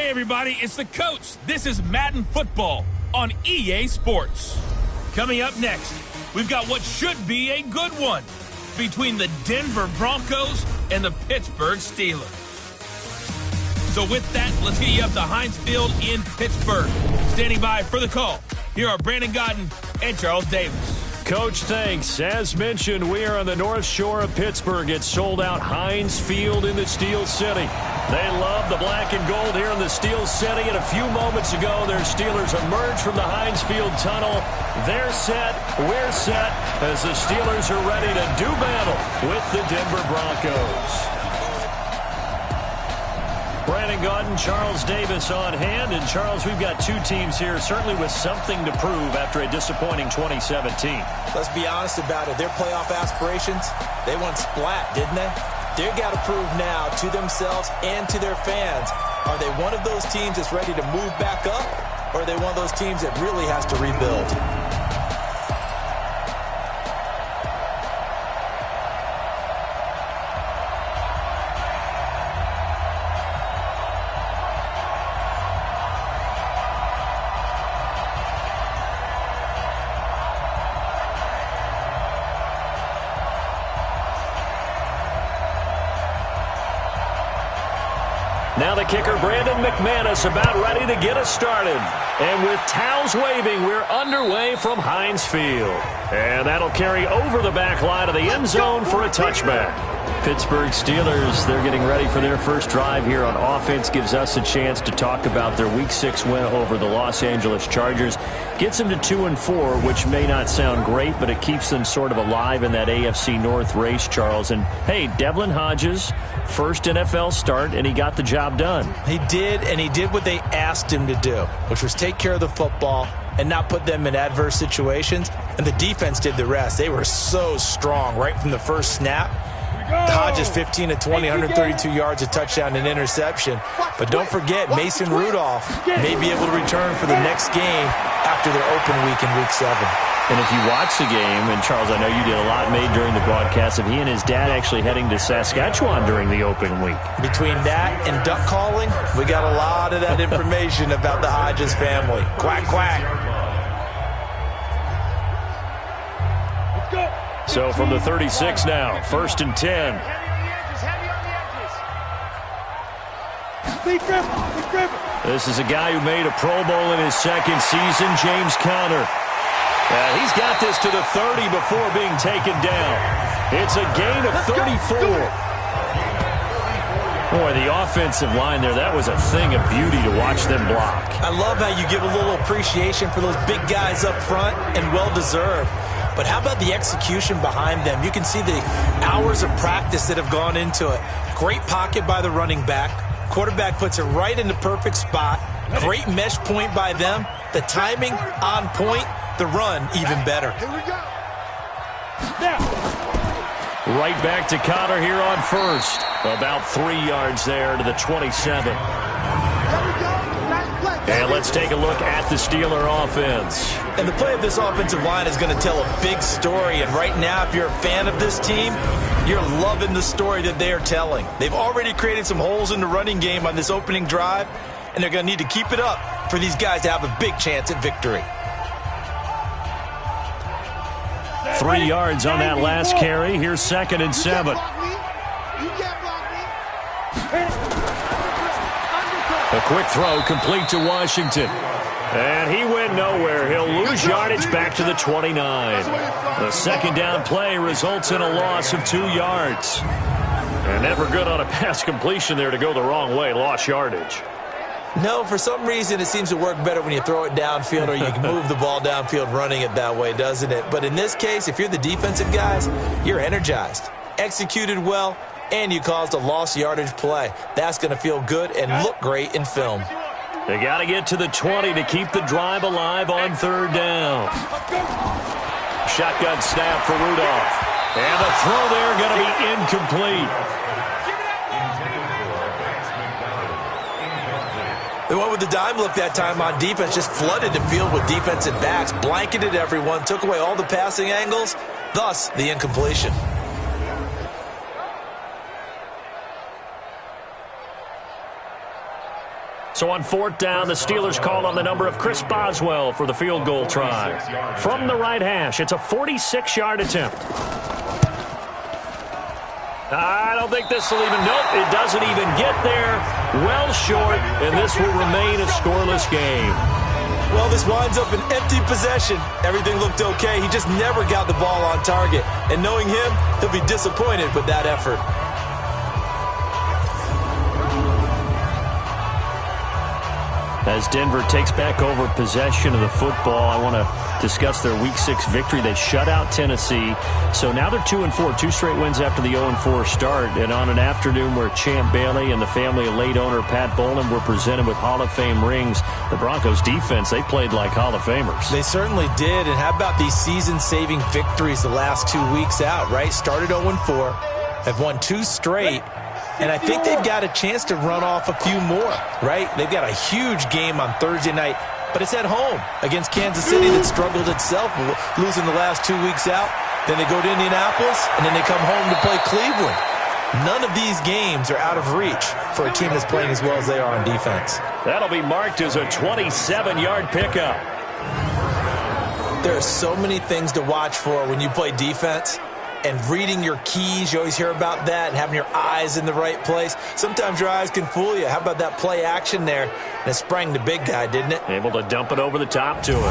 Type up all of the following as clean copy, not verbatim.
Hey everybody, it's the coach. This is Madden Football on EA Sports. Coming up next, we've got what should be a good one between the Denver Broncos and the Pittsburgh Steelers. So with that, let's get you up to Heinz Field in Pittsburgh. Standing by for the call, here are Brandon Godden and Charles Davis. Coach, thanks. As mentioned, we are on the North Shore of Pittsburgh. It's sold out Heinz Field in the Steel City. They love the black and gold here in the Steel City. And a few moments ago, their Steelers emerged from the Heinz Field tunnel. They're set, we're set, as the Steelers are ready to do battle with the Denver Broncos. Brandon Godden, Charles Davis on hand. And, Charles, we've got two teams here, certainly with something to prove after a disappointing 2017. Let's be honest about it. Their playoff aspirations, they went splat, didn't they? They've got to prove now to themselves and to their fans. Are they one of those teams that's ready to move back up, or are they one of those teams that really has to rebuild? Now the kicker, Brandon McManus, about ready to get us started. And with towels waving, we're underway from Heinz Field. And that'll carry over the back line of the end zone for a touchback. Pittsburgh Steelers, they're getting ready for their first drive here on offense. Gives us a chance to talk about their Week 6 win over the Los Angeles Chargers. Gets them to 2-4, which may not sound great, but it keeps them sort of alive in that AFC North race, Charles. And, hey, Devlin Hodges, first NFL start, and he got the job done. He did, and he did what they asked him to do, which was take care of the football and not put them in adverse situations. And the defense did the rest. They were so strong right from the first snap. Hodges 15 of 20, 132 yards, a touchdown, and interception. But don't forget, Mason Rudolph may be able to return for the next game after their open week in Week 7. And if you watch the game, and Charles, I know you did a lot made during the broadcast of he and his dad actually heading to Saskatchewan during the open week. Between that and duck calling, we got a lot of that information about the Hodges family. Quack, quack. So from the 36 now, 1st and 10. This is a guy who made a Pro Bowl in his second season, James Conner. He's got this to the 30 before being taken down. It's a gain of 34. Boy, the offensive line there, that was a thing of beauty to watch them block. I love how you give a little appreciation for those big guys up front, and well-deserved. But how about the execution behind them? You can see the hours of practice that have gone into it. Great pocket by the running back. Quarterback puts it right in the perfect spot. Great mesh point by them. The timing on point. The run even better. Here we go. Right back to Conner here on first. About 3 yards there to the 27. And let's take a look at the Steeler offense. And the play of this offensive line is going to tell a big story. And right now, if you're a fan of this team, you're loving the story that they are telling. They've already created some holes in the running game on this opening drive, and they're going to need to keep it up for these guys to have a big chance at victory. 3 yards on that last carry. Here's 2nd and 7. A quick throw complete to Washington. And he went nowhere. He'll lose yardage back to the 29. The second down play results in a loss of 2 yards. And never good on a pass completion there to go the wrong way. Lost yardage. No, for some reason it seems to work better when you throw it downfield or you can move the ball downfield running it that way, doesn't it? But in this case, if you're the defensive guys, you're energized, executed well, and you caused a lost yardage play. That's going to feel good and look great in film. They got to get to the 20 to keep the drive alive on 3rd down. Shotgun snap for Rudolph. And the throw there going to be incomplete. They went with the dime look that time on defense, just flooded the field with defensive backs, blanketed everyone, took away all the passing angles, thus the incompletion. So on 4th down, the Steelers call on the number of Chris Boswell for the field goal try. From the right hash, it's a 46-yard attempt. I don't think this will even, nope, it doesn't even get there. Well short, and this will remain a scoreless game. Well, this winds up an empty possession. Everything looked okay. He just never got the ball on target. And knowing him, he'll be disappointed with that effort. As Denver takes back over possession of the football, I want to discuss their Week 6 victory. They shut out Tennessee, so now they're 2-4, 2 straight wins after the 0-4 start. And on an afternoon where Champ Bailey and the family of late owner Pat Bowlen were presented with Hall of Fame rings, the Broncos defense, they played like Hall of Famers. They certainly did. And how about these season-saving victories the last 2 weeks out, right? Started 0-4, have won 2 straight. And I think they've got a chance to run off a few more, right? They've got a huge game on Thursday night, but it's at home against Kansas City that struggled itself, losing the last 2 weeks out. Then they go to Indianapolis, and then they come home to play Cleveland. None of these games are out of reach for a team that's playing as well as they are on defense. That'll be marked as a 27-yard pickup. There are so many things to watch for when you play defense. And reading your keys, you always hear about that, and having your eyes in the right place. Sometimes your eyes can fool you. How about that play action there? And it sprang the big guy, didn't it? Able to dump it over the top to him.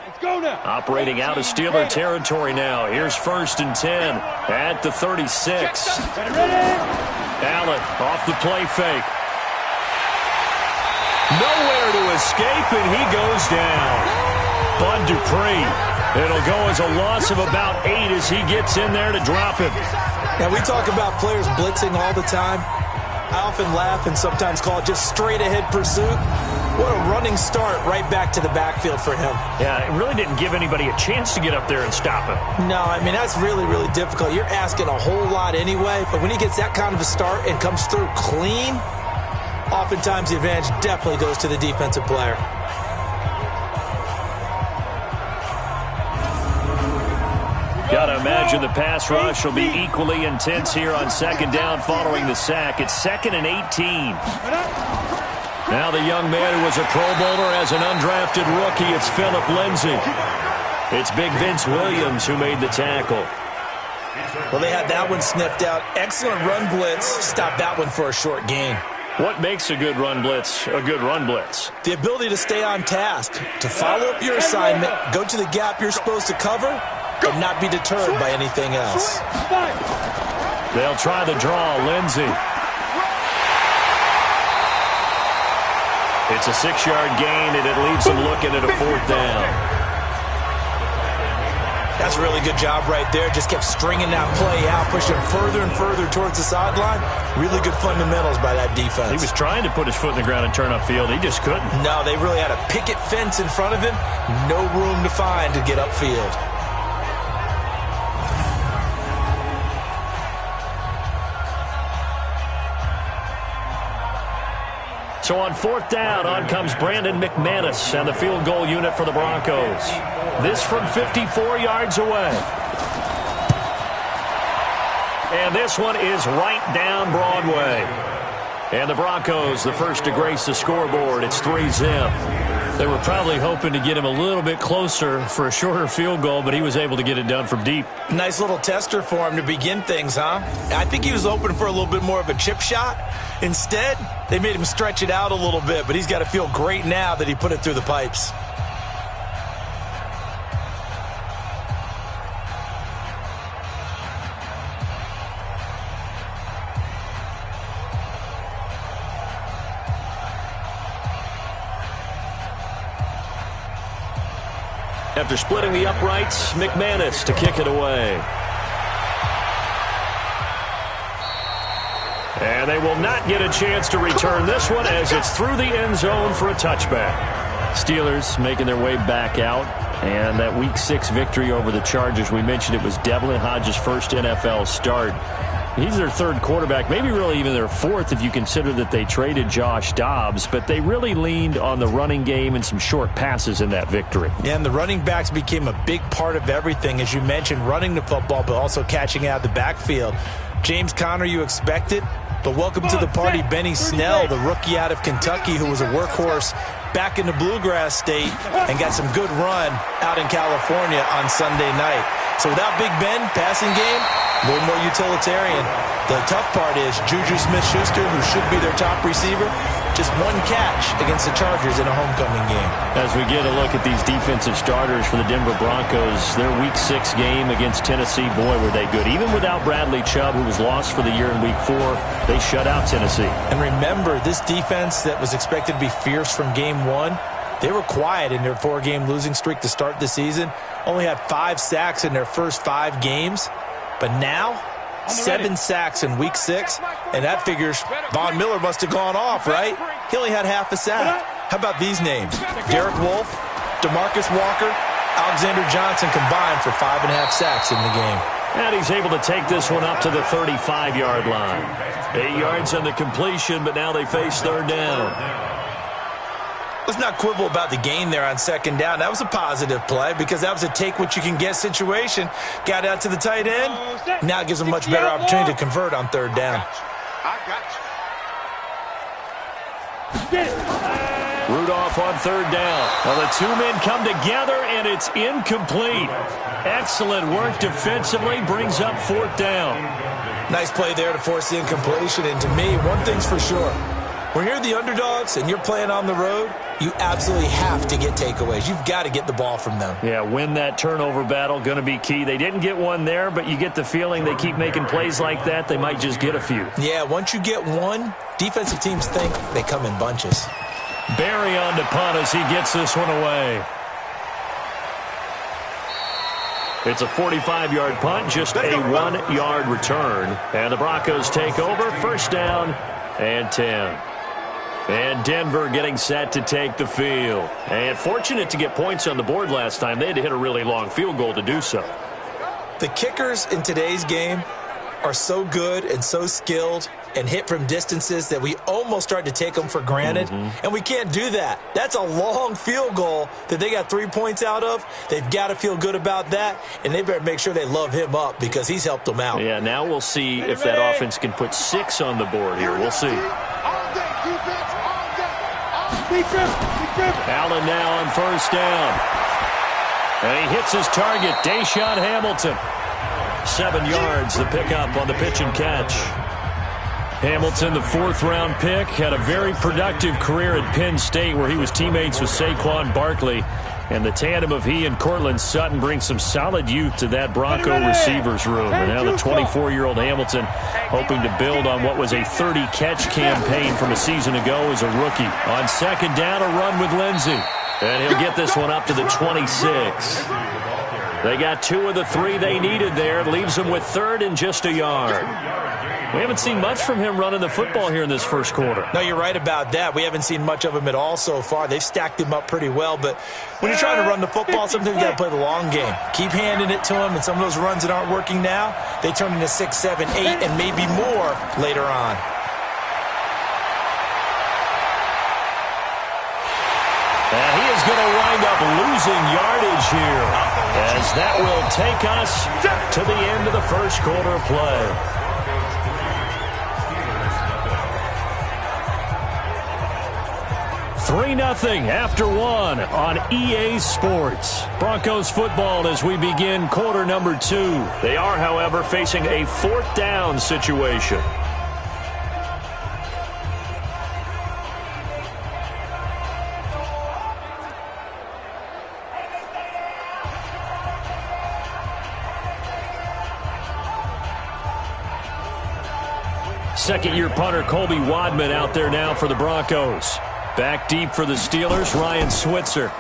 Let's go now. Operating out of Steeler territory now. Here's 1st and 10 at the 36. Allen off the play fake. Nowhere to escape, and he goes down. Bud Dupree. It'll go as a loss of about 8 as he gets in there to drop him. Now, we talk about players blitzing all the time. I often laugh and sometimes call it just straight-ahead pursuit. What a running start right back to the backfield for him. Yeah, it really didn't give anybody a chance to get up there and stop him. No, I mean, that's really, really difficult. You're asking a whole lot anyway, but when he gets that kind of a start and comes through clean, oftentimes the advantage definitely goes to the defensive player. Gotta imagine the pass rush will be equally intense here on 2nd down following the sack. It's 2nd and 18. Now the young man who was a Pro Bowler as an undrafted rookie, it's Phillip Lindsay. It's Big Vince Williams who made the tackle. Well, they had that one sniffed out. Excellent run blitz. Stopped that one for a short gain. What makes a good run blitz a good run blitz? The ability to stay on task, to follow up your assignment, go to the gap you're supposed to cover, and not be deterred by anything else. They'll try the draw. Lindsay. It's a 6-yard gain, and it leaves them looking at a 4th down. That's a really good job right there. Just kept stringing that play out, pushing further and further towards the sideline. Really good fundamentals by that defense. He was trying to put his foot in the ground and turn upfield. He just couldn't. No, they really had a picket fence in front of him. No room to find to get upfield. So on 4th down, on comes Brandon McManus and the field goal unit for the Broncos. This from 54 yards away. And this one is right down Broadway. And the Broncos, the first to grace the scoreboard. It's 3-zip. They were probably hoping to get him a little bit closer for a shorter field goal, but he was able to get it done from deep. Nice little tester for him to begin things, huh? I think he was open for a little bit more of a chip shot. Instead, they made him stretch it out a little bit, but he's got to feel great now that he put it through the pipes. After splitting the uprights, McManus to kick it away. And they will not get a chance to return this one as it's through the end zone for a touchback. Steelers making their way back out. And that Week 6 victory over the Chargers, we mentioned it was Devlin Hodges' first NFL start. He's their third quarterback, maybe really even their fourth if you consider that they traded Josh Dobbs, but they really leaned on the running game and some short passes in that victory. Yeah, and the running backs became a big part of everything, as you mentioned, running the football, but also catching out of the backfield. James Conner, you expected, but welcome to the party, Benny Snell, the rookie out of Kentucky who was a workhorse back in the Bluegrass State and got some good run out in California on Sunday night. So without Big Ben, passing game, a little more utilitarian. The tough part is Juju Smith-Schuster, who should be their top receiver, just one catch against the Chargers in a homecoming game. As we get a look at these defensive starters for the Denver Broncos, their Week 6 game against Tennessee, boy, were they good. Even without Bradley Chubb, who was lost for the year in Week 4, they shut out Tennessee. And remember, this defense that was expected to be fierce from Game 1, they were quiet in their 4-game losing streak to start the season. Only had 5 sacks in their first 5 games. But now, 7 sacks in Week 6, and that figures Von Miller must have gone off, right? He only had half a sack. How about these names? Derek Wolfe, DeMarcus Walker, Alexander Johnson combined for 5.5 sacks in the game. And he's able to take this one up to the 35-yard line. 8 yards on the completion, but now they face third down. Let's not quibble about the gain there on second down. That was a positive play because that was a take-what-you-can-get situation. Got out to the tight end. Now it gives them a much better opportunity to convert on third down. Rudolph on third down. Well, the two men come together, and it's incomplete. Excellent work defensively, brings up fourth down. Nice play there to force the incompletion. And to me, one thing's for sure. When you're the underdogs and you're playing on the road, you absolutely have to get takeaways. You've got to get the ball from them. Yeah, win that turnover battle, going to be key. They didn't get one there, but you get the feeling they keep making plays like that, they might just get a few. Yeah, once you get one, defensive teams think they come in bunches. Barry on to punt as he gets this one away. It's a 45-yard punt, just a 1-yard return. And the Broncos take over, first down and 10. And Denver getting set to take the field. And fortunate to get points on the board last time. They had to hit a really long field goal to do so. The kickers in today's game are so good and so skilled and hit from distances that we almost start to take them for granted. And we can't do that. That's a long field goal that they got 3 points out of. They've got to feel good about that, and they better make sure they love him up because he's helped them out. Yeah, now we'll see if that offense can put 6 on the board here. We'll see. Allen now on first down. And he hits his target, Deshaun Hamilton. 7 yards, the pickup on the pitch and catch. Hamilton, the 4th-round pick, had a very productive career at Penn State where he was teammates with Saquon Barkley. And the tandem of he and Cortland Sutton brings some solid youth to that Bronco receivers room. And now the 24-year-old Hamilton hoping to build on what was a 30-catch campaign from a season ago as a rookie. On second down, a run with Lindsey. And he'll get this one up to the 26. They got 2 of the 3 they needed there. Leaves them with third and just a yard. We haven't seen much from him running the football here in this first quarter. No, you're right about that. We haven't seen much of him at all so far. They've stacked him up pretty well, but when you're trying to run the football, sometimes you got to play the long game. Keep handing it to him, and some of those runs that aren't working now, they turn into 6, 7, 8, and maybe more later on. And he is going to wind up losing yardage here, as that will take us to the end of the first quarter of play. 3-0 after 1 on EA Sports. Broncos football as we begin quarter number 2. They are, however, facing a 4th down situation. Second-year punter Colby Wadman out there now for the Broncos. Back deep for the Steelers, Ryan Switzer.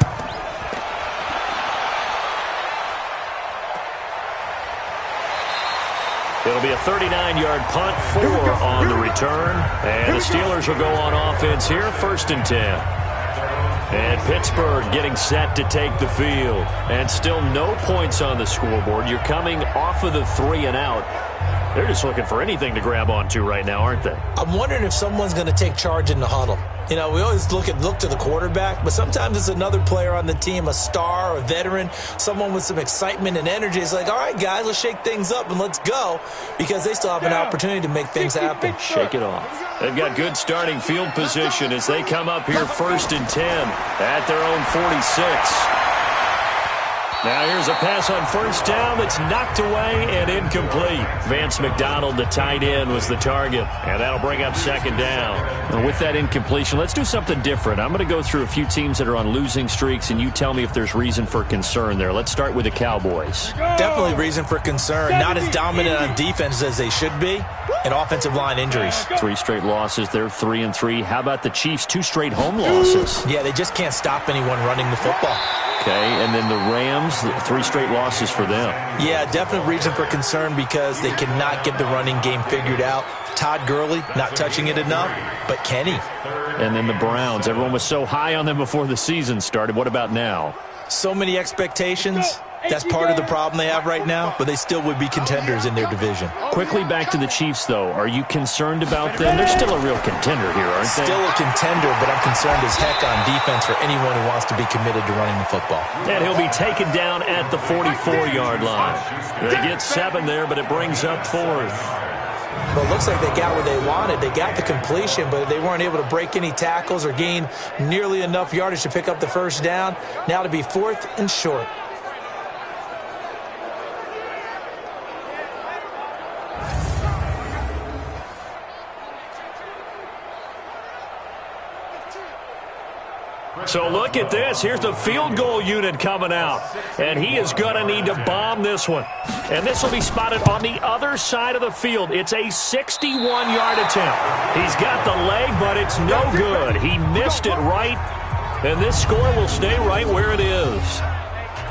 It'll be a 39-yard punt, 4 on the return. And the Steelers will go on offense here, 1st and 10. And Pittsburgh getting set to take the field. And still no points on the scoreboard. You're coming off of the 3 and out. They're just looking for anything to grab onto right now, aren't they? I'm wondering if someone's going to take charge in the huddle. You know, we always look to the quarterback, but sometimes it's another player on the team, a star, a veteran, someone with some excitement and energy. It's like, all right, guys, let's shake things up and let's go, because they still have an opportunity to make things happen. Shake it off. They've got good starting field position as they come up here 1st and 10 at their own 46. Now here's a pass on 1st down that's knocked away and incomplete. Vance McDonald, the tight end, was the target, and that'll bring up 2nd down. And with that incompletion, let's do something different. I'm going to go through a few teams that are on losing streaks, and you tell me if there's reason for concern there. Let's start with the Cowboys. Definitely reason for concern. Not as dominant on defense as they should be, and offensive line injuries. 3 straight losses. They're 3-3. How about the Chiefs? 2 straight home losses. Yeah, they just can't stop anyone running the football. Okay, and then the Rams, 3 straight losses for them. Yeah, definite reason for concern because they cannot get the running game figured out. Todd Gurley not touching it enough, but Kenny. And then the Browns. Everyone was so high on them before the season started. What about now? So many expectations. That's part of the problem they have right now, but they still would be contenders in their division. Quickly back to the Chiefs, though. Are you concerned about them? They're still a real contender here, aren't they? Still a contender, but I'm concerned as heck on defense for anyone who wants to be committed to running the football. And he'll be taken down at the 44-yard line. They get 7 there, but it brings up 4th. Well, it looks like they got what they wanted. They got the completion, but they weren't able to break any tackles or gain nearly enough yardage to pick up the 1st down. Now to be 4th and short. So look at this. Here's the field goal unit coming out. And he is going to need to bomb this one. And this will be spotted on the other side of the field. It's a 61-yard attempt. He's got the leg, but it's no good. He missed it right. And this score will stay right where it is.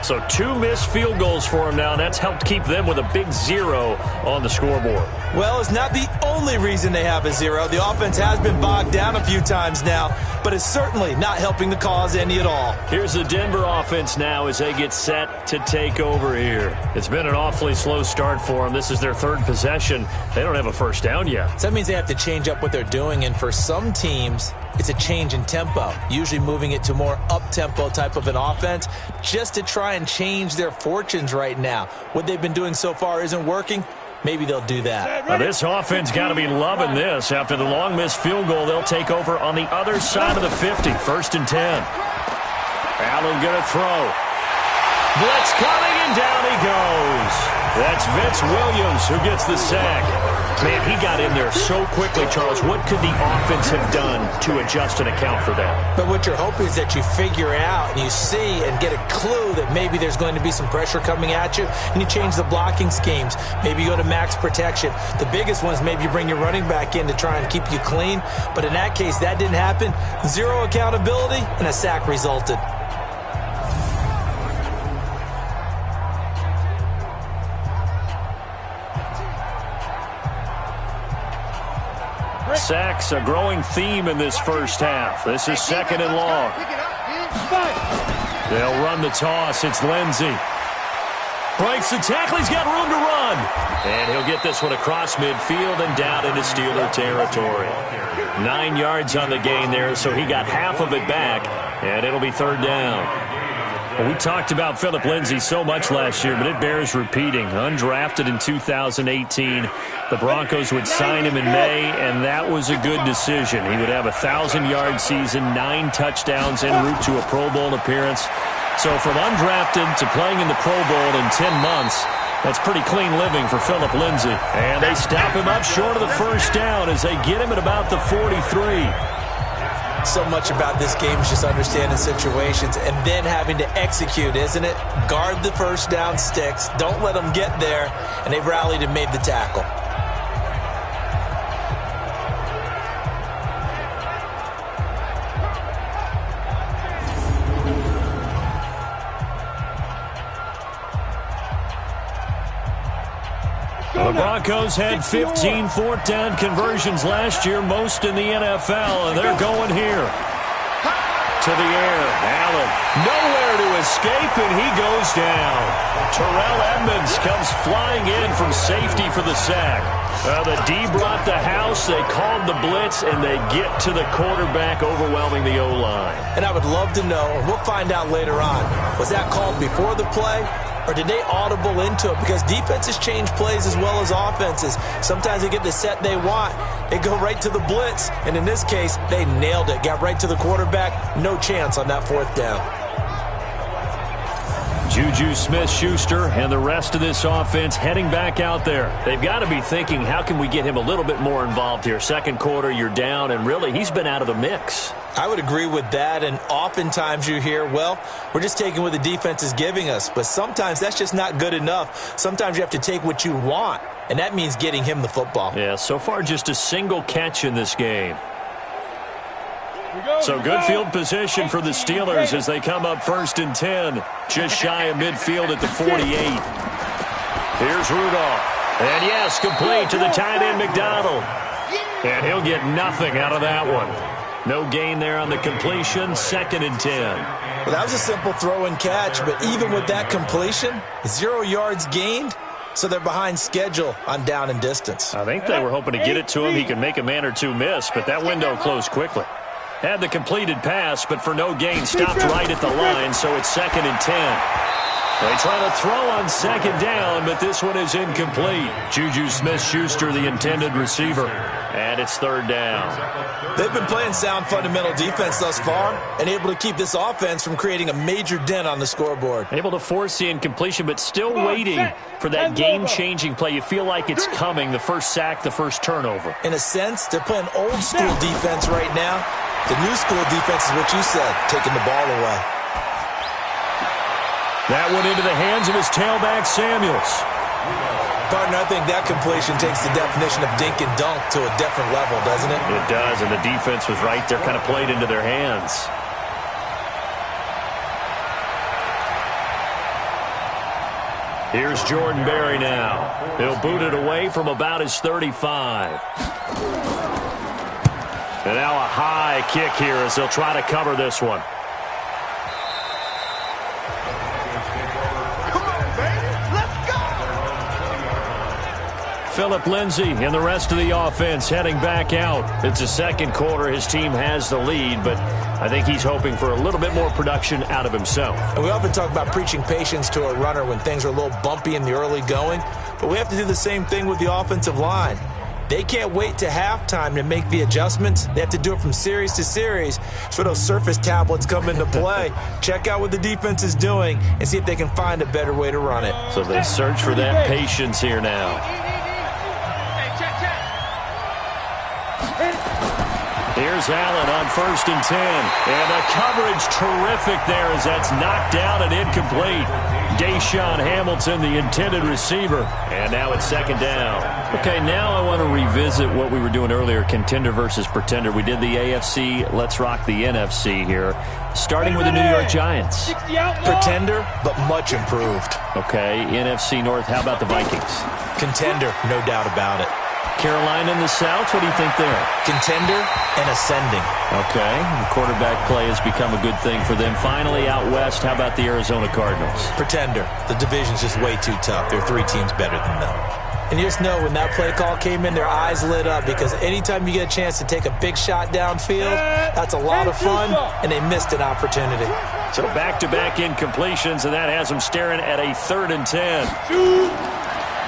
So 2 missed field goals for him now, and that's helped keep them with a big 0 on the scoreboard. Well, it's not the only reason they have a 0. The offense has been bogged down a few times now, but it's certainly not helping the cause any at all. Here's the Denver offense now as they get set to take over here. It's been an awfully slow start for them. This is their 3rd possession. They don't have a 1st down yet. So that means they have to change up what they're doing, and for some teams, it's a change in tempo, usually moving it to more up-tempo type of an offense just to try and change their fortunes right now. What they've been doing so far isn't working. Maybe they'll do that. Now this offense got to be loving this. After the long missed field goal, they'll take over on the other side of the 50, 1st and 10. Allen going to throw. Blitz coming, and down he goes. That's Vince Williams who gets the sack. Man, he got in there so quickly, Charles. What could the offense have done to adjust and account for that? But what you're hoping is that you figure out and you see and get a clue that maybe there's going to be some pressure coming at you, and you change the blocking schemes. Maybe you go to max protection. The biggest one is maybe you bring your running back in to try and keep you clean. But in that case, that didn't happen. 0 accountability, and a sack resulted. Sacks, a growing theme in this 1st half. This is 2nd and long. They'll run the toss. It's Lindsey. Breaks the tackle. He's got room to run. And he'll get this one across midfield and down into Steeler territory. 9 yards on the gain there, so he got half of it back, and it'll be 3rd down. Well, we talked about Philip Lindsay so much last year, but it bears repeating. Undrafted in 2018. The Broncos would sign him in May, and that was a good decision. He would have a 1,000-yard season, 9 touchdowns en route to a Pro Bowl appearance. So from undrafted to playing in the Pro Bowl in 10 months, that's pretty clean living for Philip Lindsay. And they stop him up short of the 1st down as they get him at about the 43. So much about this game is just understanding situations and then having to execute, isn't it? Guard the 1st down sticks. Don't let them get there. And they've rallied and made the tackle. The Broncos had 15 4th down conversions last year, most in the NFL, and they're going here. to the air. Allen nowhere to escape, and he goes down. Terrell Edmonds comes flying in from safety for the sack. The D brought the house. They called the blitz, and they get to the quarterback, overwhelming the O-line. And I would love to know, and we'll find out later on, was that called before the play? Or did they audible into it? Because defenses change plays as well as offenses. Sometimes they get the set they want. They go right to the blitz. And in this case, they nailed it. Got right to the quarterback. No chance on that fourth down. Juju Smith-Schuster and the rest of this offense heading back out there. They've got to be thinking, how can we get him a little bit more involved here? Second quarter, you're down, and really, he's been out of the mix. I would agree with that, and oftentimes you hear, well, we're just taking what the defense is giving us, but sometimes that's just not good enough. Sometimes you have to take what you want, and that means getting him the football. Yeah, so far just a single catch in this game. So good field position for the Steelers as they come up 1st and 10, just shy of midfield at the 48. Here's Rudolph, and yes, complete to the tight end McDonald. And he'll get nothing out of that one. No gain there on the completion, 2nd and 10. Well, that was a simple throw and catch, but even with that completion, 0 yards gained, so they're behind schedule on down and distance. I think they were hoping to get it to him. He could make a man or two miss, but that window closed quickly. Had the completed pass, but for no gain, stopped right at the line, so it's 2nd and 10. They try to throw on 2nd down, but this one is incomplete. Juju Smith-Schuster, the intended receiver, and it's 3rd down. They've been playing sound fundamental defense thus far and able to keep this offense from creating a major dent on the scoreboard. Able to force the incompletion, but still waiting for that game-changing play. You feel like it's coming, the first sack, the first turnover. In a sense, they're playing old-school defense right now. The new-school defense is what you said, taking the ball away. That went into the hands of his tailback, Samuels. Partner, I think that completion takes the definition of dink and dunk to a different level, doesn't it? It does, and the defense was right there, kind of played into their hands. Here's Jordan Berry now. He'll boot it away from about his 35. And now a high kick here as they'll try to cover this one. Phillip Lindsay and the rest of the offense heading back out. It's the 2nd quarter. His team has the lead, but I think he's hoping for a little bit more production out of himself. And we often talk about preaching patience to a runner when things are a little bumpy in the early going, but we have to do the same thing with the offensive line. They can't wait to halftime to make the adjustments. They have to do it from series to series. So those surface tablets come into play. Check out what the defense is doing and see if they can find a better way to run it. So they search for that patience here now. Here's Allen on 1st and 10. And the coverage terrific there as that's knocked down and incomplete. Deshaun Hamilton, the intended receiver. And now it's 2nd down. Okay, now I want to revisit what we were doing earlier, contender versus pretender. We did the AFC. Let's rock the NFC here. Starting with the New York Giants. Pretender, but much improved. Okay, NFC North, how about the Vikings? Contender, no doubt about it. Carolina in the South, what do you think there? Contender and ascending. Okay, the quarterback play has become a good thing for them. Finally, out west, how about the Arizona Cardinals? Pretender. The division's just way too tough. There are 3 teams better than them. And you just know when that play call came in, their eyes lit up because anytime you get a chance to take a big shot downfield, that's a lot of fun, and they missed an opportunity. So back-to-back incompletions, and that has them staring at a 3rd and 10.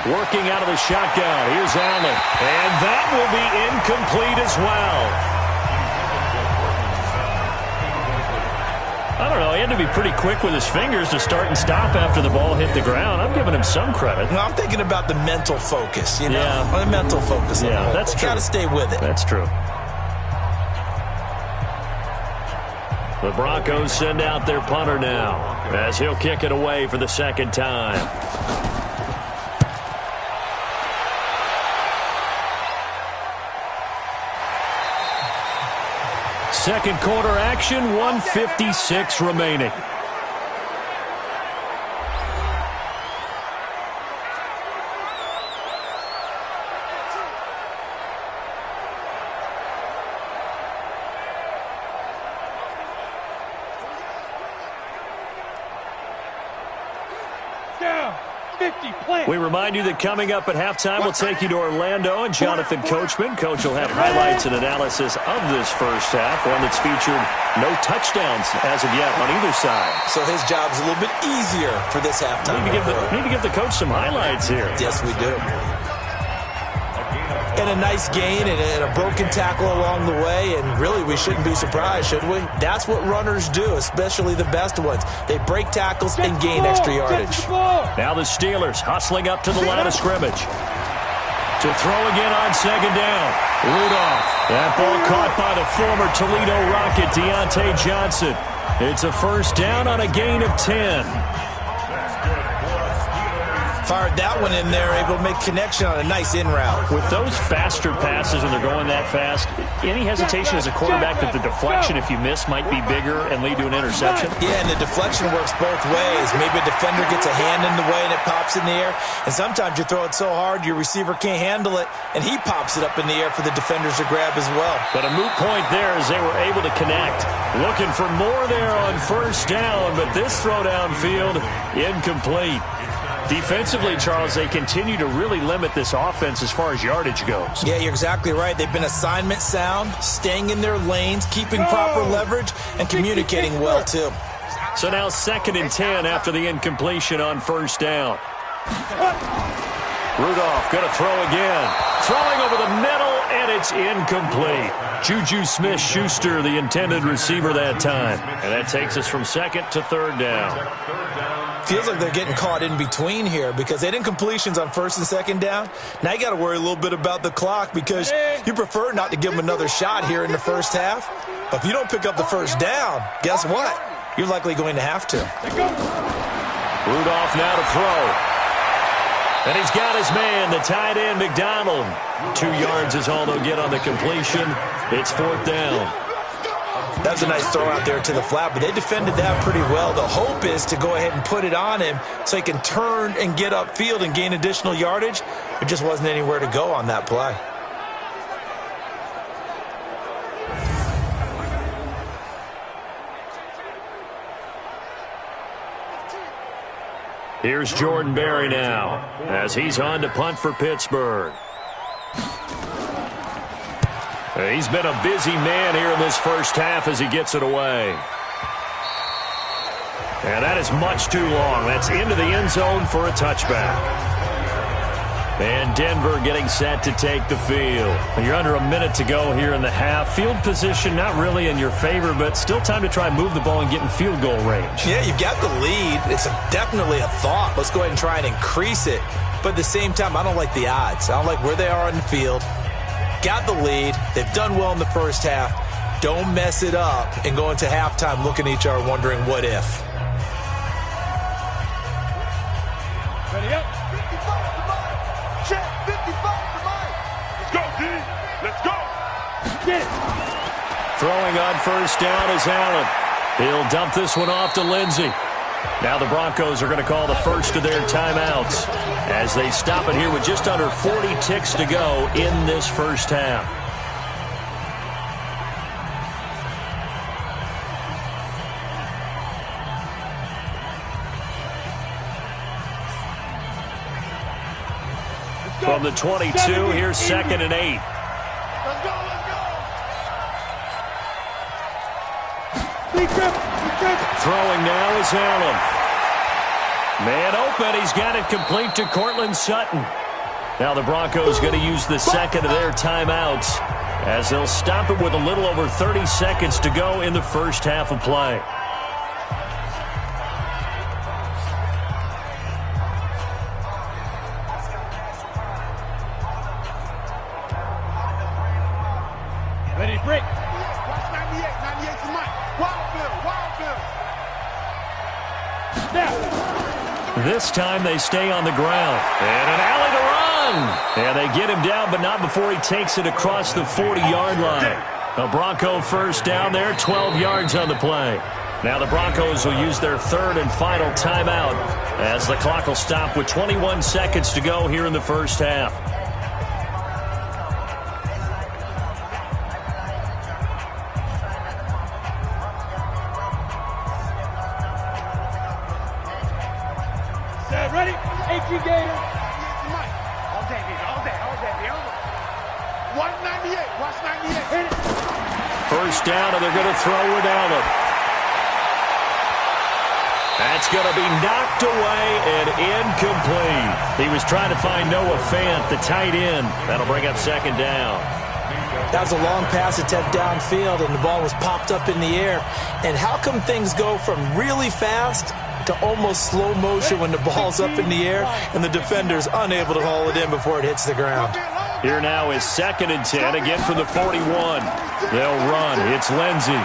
Working out of the shotgun. Here's Allen. And that will be incomplete as well. I don't know. He had to be pretty quick with his fingers to start and stop after the ball hit the ground. I'm giving him some credit. Well, I'm thinking about the mental focus, you know? Yeah. The mental focus. Yeah, that's true. Got to stay with it. That's true. The Broncos send out their punter now as he'll kick it away for the 2nd time. Second quarter action, 1:56 remaining. We remind you that coming up at halftime, we'll take you to Orlando and Jonathan Coachman. Coach will have highlights and analysis of this first half, one that's featured no touchdowns as of yet on either side. So his job's a little bit easier for this halftime. Need to give the coach some highlights here. Yes, we do. And a nice gain and a broken tackle along the way, and really we shouldn't be surprised, should we? That's what runners do, especially the best ones. They break tackles and gain extra yardage. Now the Steelers hustling up to the line of scrimmage. To throw again on second down. Rudolph. That ball caught by the former Toledo Rocket, Deontay Johnson. It's a first down on a gain of 10. Fired that one in there, able to make connection on a nice in route. With those faster passes when they're going that fast, any hesitation as a quarterback that the deflection, if you miss, might be bigger and lead to an interception? Yeah, and the deflection works both ways. Maybe a defender gets a hand in the way and it pops in the air. And sometimes you throw it so hard your receiver can't handle it, and he pops it up in the air for the defenders to grab as well. But a moot point there as they were able to connect. Looking for more there on first down, but this throw downfield, incomplete. Defensively, Charles, they continue to really limit this offense as far as yardage goes. Yeah, you're exactly right. They've been assignment sound, staying in their lanes, keeping proper leverage, and communicating well, too. So now 2nd and 10 after the incompletion on first down. Rudolph going to throw again. Throwing over the middle, and it's incomplete. Juju Smith-Schuster, the intended receiver that time. And that takes us from 2nd to 3rd down. Feels like they're getting caught in between here because they did incompletions on 1st and 2nd down. Now you got to worry a little bit about the clock because you prefer not to give them another shot here in the first half. But if you don't pick up the first down, guess what? You're likely going to have to. Rudolph now to throw. And he's got his man, the tight end, McDonald. 2 yards is all they'll get on the completion. It's 4th down. That was a nice throw out there to the flat, but they defended that pretty well. The hope is to go ahead and put it on him so he can turn and get upfield and gain additional yardage. There just wasn't anywhere to go on that play. Here's Jordan Berry now as he's on to punt for Pittsburgh. He's been a busy man here in this first half as he gets it away. And that is much too long. That's into the end zone for a touchback. And Denver getting set to take the field. You're under a minute to go here in the half. Field position not really in your favor, but still time to try and move the ball and get in field goal range. Yeah, you've got the lead. It's definitely a thought. Let's go ahead and try and increase it. But at the same time, I don't like the odds. I don't like where they are on the field. Got the lead. They've done well in the first half. Don't mess it up and go into halftime looking at each other wondering what if. Ready up. 55 to mine. Check. 55 to mine. Let's go, D. Let's go. Get it. Throwing on first down is Allen. He'll dump this one off to Lindsey. Now the Broncos are going to call the first of their timeouts as they stop it here with just under 40 ticks to go in this first half. From the 22, here's 2nd and 8. Let's go. Let's go. Throwing now is Allen. Man open, he's got it complete to Cortland Sutton. Now the Broncos going to use the second of their timeouts as they'll stop it with a little over 30 seconds to go in the first half of play. Ready to break. Watch 98. 98 to Mike. Wild Bill. Now. This time they stay on the ground. And an alley to run. And they get him down, but not before he takes it across the 40-yard line. A Bronco first down there, 12 yards on the play. Now the Broncos will use their 3rd and final timeout as the clock will stop with 21 seconds to go here in the first half. Ready? AK you, Gator. All day, baby. All day. 198. Watch 98. Hit it. First down, and they're going to throw without him. That's going to be knocked away and incomplete. He was trying to find Noah Fant, the tight end. That'll bring up second down. That was a long pass attempt downfield, and the ball was popped up in the air. And how come things go from really fast to almost slow motion when the ball's up in the air and the defender's unable to haul it in before it hits the ground? Here now is 2nd and 10, again from the 41. They'll run. It's Lindsey.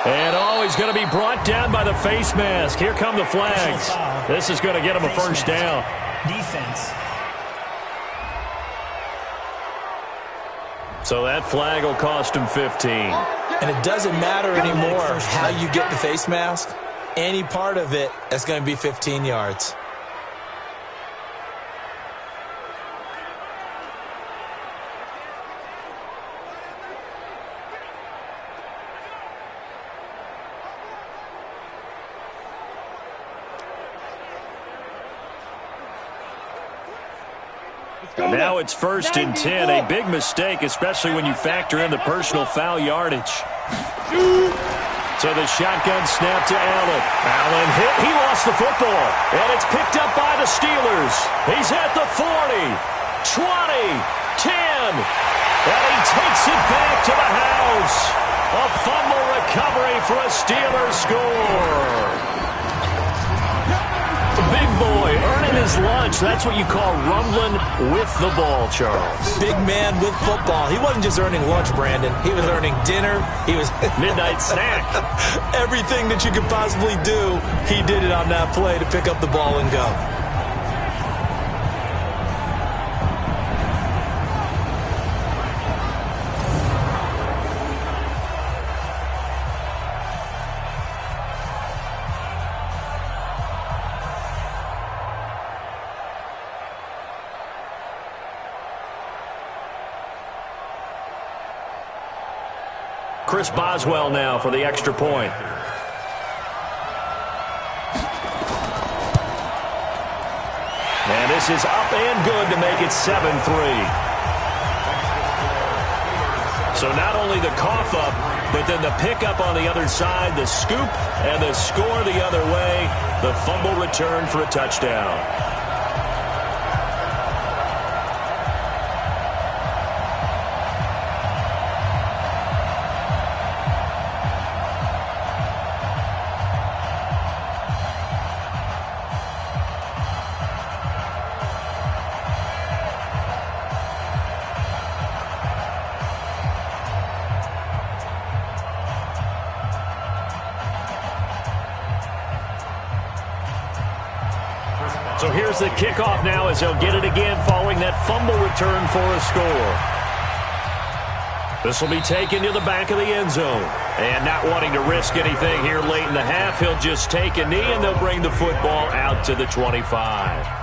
And he's going to be brought down by the face mask. Here come the flags. This is going to get him a first down. Defense. So that flag will cost him 15. And it doesn't matter anymore how you get the face mask. Any part of it, that's going to be 15 yards. Now it's 1st and 10. A big mistake, especially when you factor in the personal foul yardage. So the shotgun snap to Allen. Allen hit. He lost the football. And it's picked up by the Steelers. He's at the 40, 20, 10. And he takes it back to the house. A fumble recovery for a Steelers score. Big boy earning his lunch. That's what you call rumbling with the ball, Charles. Big man with football. He wasn't just earning lunch, Brandon. He was earning dinner. He was midnight snack. Everything that you could possibly do, he did it on that play to pick up the ball and go. Chris Boswell now for the extra point. And this is up and good to make it 7-3. So not only the cough up, but then the pickup on the other side, the scoop, and the score the other way. The fumble return for a touchdown. So here's the kickoff now as they'll get it again following that fumble return for a score. This will be taken to the back of the end zone. And not wanting to risk anything here late in the half, he'll just take a knee and they'll bring the football out to the 25.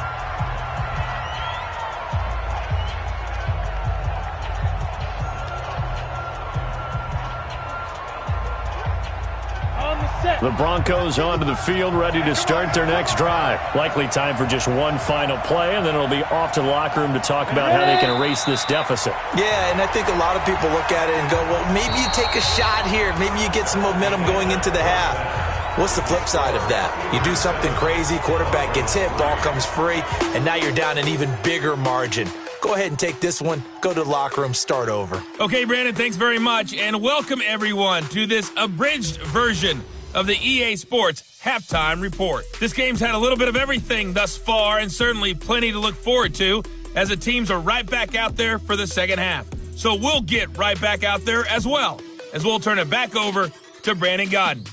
The Broncos onto the field, ready to start their next drive. Likely time for just one final play, and then it'll be off to the locker room to talk about how they can erase this deficit. Yeah, and I think a lot of people look at it and go, well, maybe you take a shot here. Maybe you get some momentum going into the half. What's the flip side of that? You do something crazy, quarterback gets hit, ball comes free, and now you're down an even bigger margin. Go ahead and take this one, go to the locker room, start over. Okay, Brandon, thanks very much, and welcome everyone to this abridged version of the EA Sports Halftime Report. This game's had a little bit of everything thus far, and certainly plenty to look forward to as the teams are right back out there for the second half. So we'll get right back out there as well, as we'll turn it back over to Brandon Godden.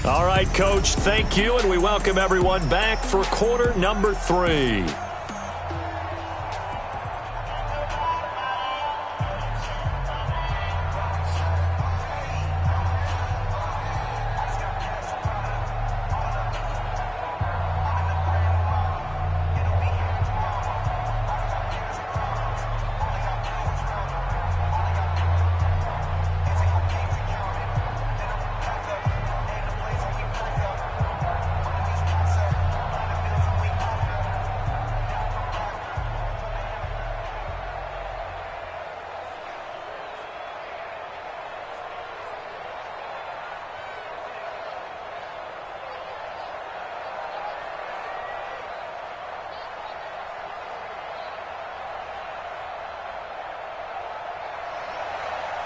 All right, Coach, thank you, and we welcome everyone back for quarter number 3.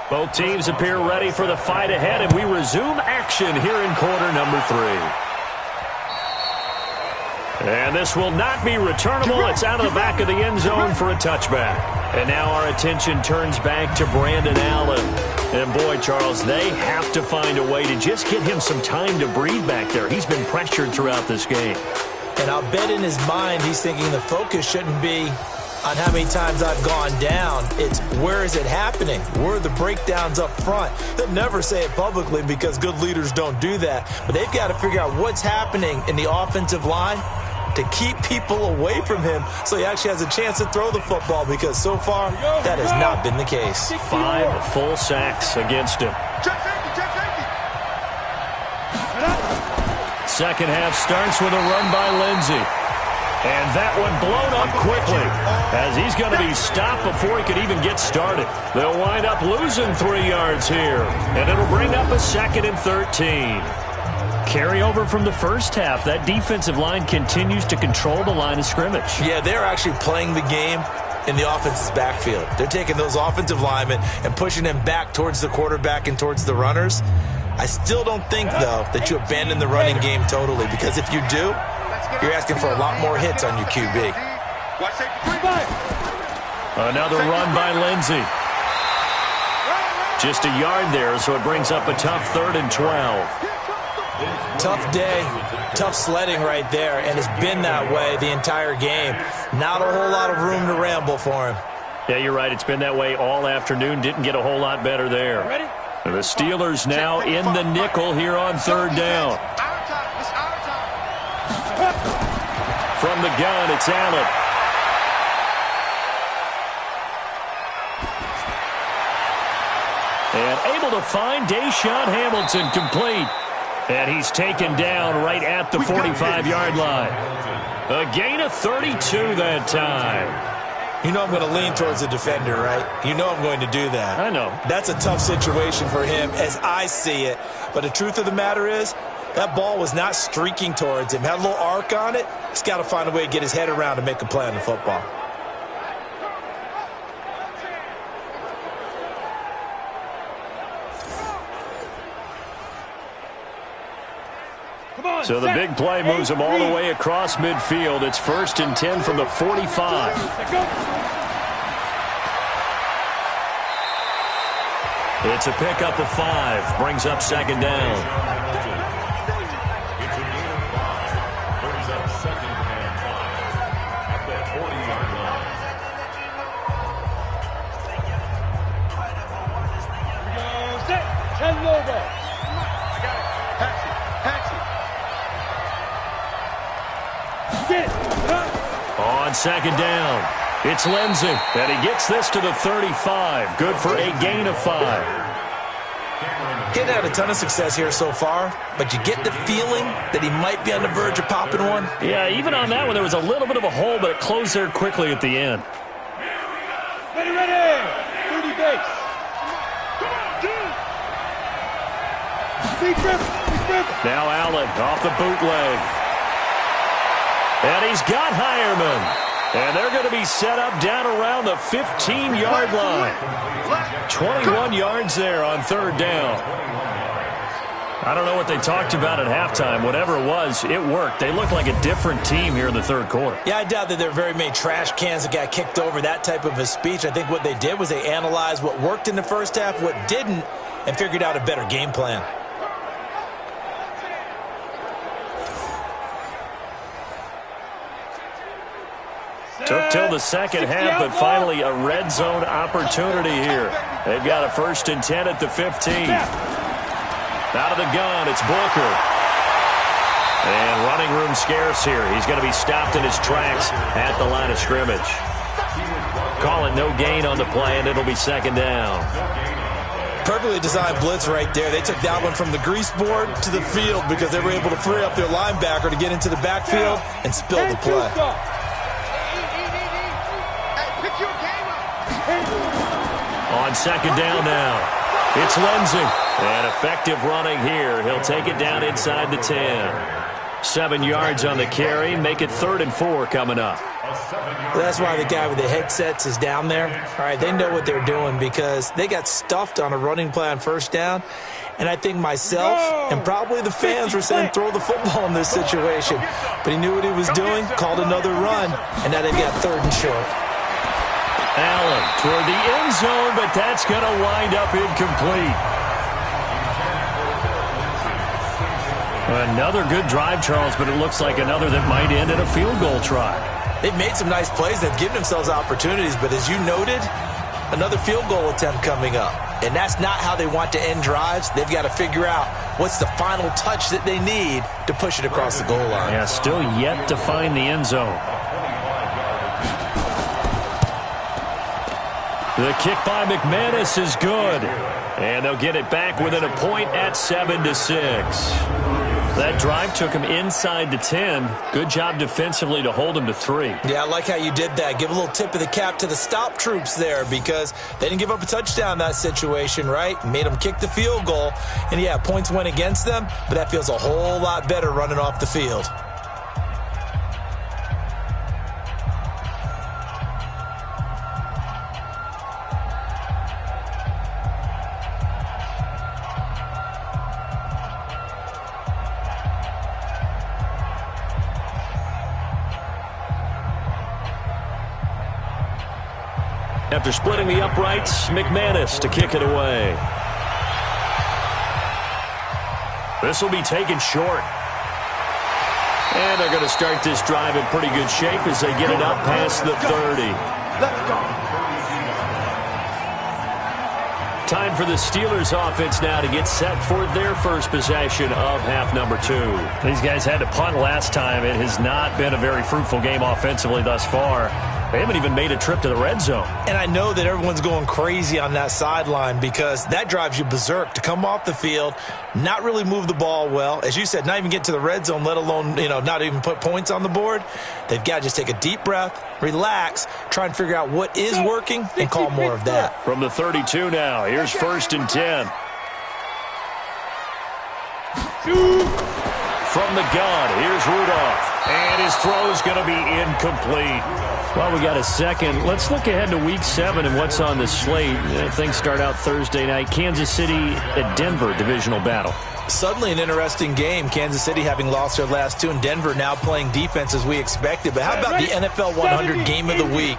Both teams appear ready for the fight ahead, and we resume action here in quarter number 3. And this will not be returnable. It's out of the back of the end zone for a touchback. And now our attention turns back to Brandon Allen. And boy, Charles, they have to find a way to just get him some time to breathe back there. He's been pressured throughout this game. And I'll bet in his mind he's thinking the focus shouldn't be on how many times I've gone down. It's where is it happening? Where are the breakdowns up front? He'll never say it publicly because good leaders don't do that. But they've got to figure out what's happening in the offensive line to keep people away from him so he actually has a chance to throw the football, because so far that has not been the case. 5 full sacks against him. Second half starts with a run by Lindsey. And that one blown up quickly as he's going to be stopped before he could even get started. They'll wind up losing 3 yards here, and it'll bring up a 2nd and 13. Carry over from the first half. That defensive line continues to control the line of scrimmage. Yeah, they're actually playing the game in the offense's backfield. They're taking those offensive linemen and pushing them back towards the quarterback and towards the runners. I still don't think, though, that you abandon the running game totally, because if you do, you're asking for a lot more hits on your QB. Another run by Lindsey. Just a yard there, so it brings up a tough 3rd and 12. Tough day, tough sledding right there, and it's been that way the entire game. Not a whole lot of room to ramble for him. Yeah, you're right. It's been that way all afternoon. Didn't get a whole lot better there. The Steelers now in the nickel here on 3rd down. From the gun, it's Allen. And able to find Deshaun Hamilton complete. And he's taken down right at the 45-yard line. A gain of 32 that time. You know I'm going to lean towards the defender, right? You know I'm going to do that. I know. That's a tough situation for him as I see it. But the truth of the matter is, that ball was not streaking towards him. Had a little arc on it. He's got to find a way to get his head around and make a play on the football. So the big play moves him all the way across midfield. It's 1st and 10 from the 45. It's a pickup of 5. Brings up 2nd down. On 2nd down, it's Lindsey, and he gets this to the 35. Good for a gain of 5. He's had a ton of success here so far, but you get the feeling that he might be on the verge of popping one. Yeah, even on that one, there was a little bit of a hole, but it closed there quickly at the end. Ready, 30 base. Now Allen off the bootleg. And he's got Hireman. And they're going to be set up down around the 15-yard line. 21 yards there on 3rd down. I don't know what they talked about at halftime. Whatever it was, it worked. They look like a different team here in the 3rd quarter. Yeah, I doubt that there were very many trash cans that got kicked over, that type of a speech. I think what they did was they analyzed what worked in the first half, what didn't, and figured out a better game plan. Took till the 2nd half, but finally a red zone opportunity here. They've got a 1st and 10 at the 15. Out of the gun, it's Booker. And running room scarce here. He's going to be stopped in his tracks at the line of scrimmage. Call it no gain on the play, and it'll be 2nd down. Perfectly designed blitz right there. They took that one from the grease board to the field because they were able to free up their linebacker to get into the backfield and spill the play. On 2nd down now, it's Lindsey. And effective running here. He'll take it down inside the 10. 7 yards on the carry. Make it 3rd and 4 coming up. That's why the guy with the headsets is down there. All right, they know what they're doing because they got stuffed on a running play on first down. And I think myself and probably the fans were saying throw the football in this situation. But he knew what he was doing, called another run, and now they've got 3rd and short. Allen toward the end zone, but that's going to wind up incomplete. Another good drive, Charles, but it looks like another that might end in a field goal try. They've made some nice plays. They've given themselves opportunities, but as you noted, another field goal attempt coming up. And that's not how they want to end drives. They've got to figure out what's the final touch that they need to push it across the goal line. Yeah, still yet to find the end zone. The kick by McManus is good. And they'll get it back within a point at 7-6. That drive took him inside the 10. Good job defensively to hold him to 3. Yeah, I like how you did that. Give a little tip of the cap to the stop troops there because they didn't give up a touchdown in that situation, right? Made them kick the field goal. And, yeah, points went against them, but that feels a whole lot better running off the field. After splitting the uprights, McManus to kick it away. This will be taken short. And they're going to start this drive in pretty good shape as they get it up past the 30. Let's go. Time for the Steelers offense now to get set for their first possession of half number 2. These guys had to punt last time. It has not been a very fruitful game offensively thus far. They haven't even made a trip to the red zone. And I know that everyone's going crazy on that sideline because that drives you berserk to come off the field, not really move the ball well. As you said, not even get to the red zone, let alone, not even put points on the board. They've got to just take a deep breath, relax, try and figure out what is working, and call more of that. From the 32 now, here's 1st and 10. From the gun, here's Rudolph. And his throw is going to be incomplete. Well, we got a second. Let's look ahead to Week 7 and what's on the slate. Things start out Thursday night. Kansas City at Denver, divisional battle. Suddenly an interesting game. Kansas City having lost their last 2, and Denver now playing defense as we expected. But how about the NFL 100 game of the week?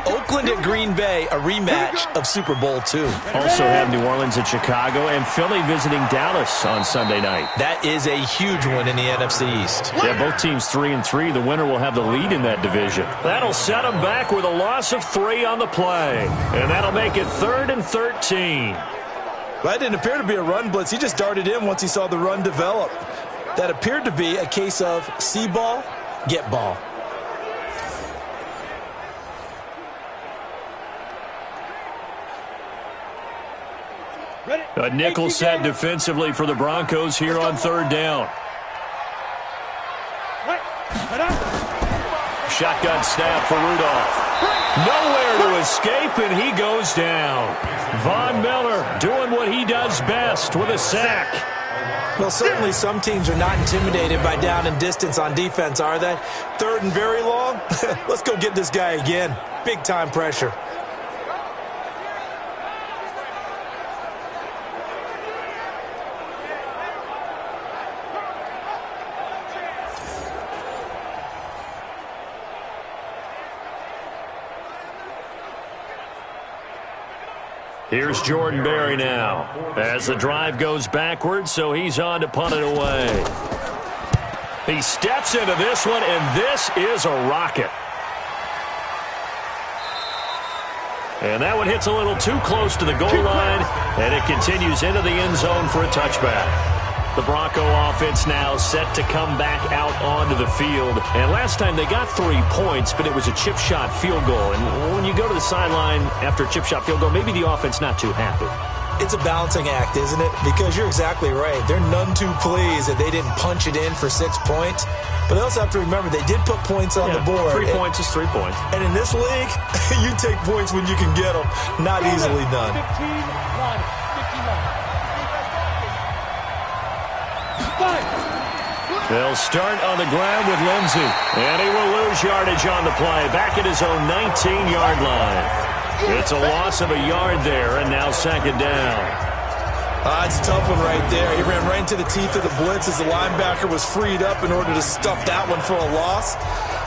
Oakland at Green Bay, a rematch of Super Bowl II. Also have New Orleans at Chicago and Philly visiting Dallas on Sunday night. That is a huge one in the NFC East. Yeah, both teams 3-3. The winner will have the lead in that division. That'll set them back with a loss of 3 on the play. And that'll make it 3rd and 13. That didn't appear to be a run blitz. He just darted in once he saw the run develop. That appeared to be a case of see ball, get ball. A nickel set defensively for the Broncos here on 3rd down. Shotgun snap for Rudolph. Nowhere to escape, and he goes down. Von Miller doing what he does best with a sack. Well, certainly some teams are not intimidated by down and distance on defense, are they? 3rd and very long? Let's go get this guy again. Big-time pressure. Here's Jordan Berry now as the drive goes backwards, so he's on to punt it away. He steps into this one, and this is a rocket. And that one hits a little too close to the goal line, and it continues into the end zone for a touchback. The Bronco offense now set to come back out onto the field. And last time they got 3 points, but it was a chip shot field goal. And when you go to the sideline after a chip shot field goal, maybe the offense not too happy. It's a balancing act, isn't it? Because you're exactly right. They're none too pleased that they didn't punch it in for 6 points. But they also have to remember they did put points on the board. 3 points is 3 points. And in this league, you take points when you can get them. Not easily done. 15-1. 15-1. 5, 4, They'll start on the ground with Lindsey. And he will lose yardage on the play. Back at his own 19-yard line. It's a loss of a yard there, and now second down. It's a tough one right there. He ran right into the teeth of the blitz as the linebacker was freed up in order to stuff that one for a loss.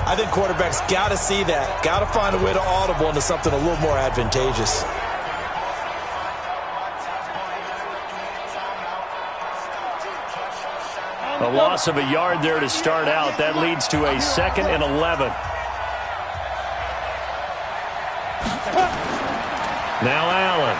I think quarterbacks got to see that. Got to find a way to audible into something a little more advantageous. A loss of a yard there to start out. That leads to a 2nd and 11. Now Allen.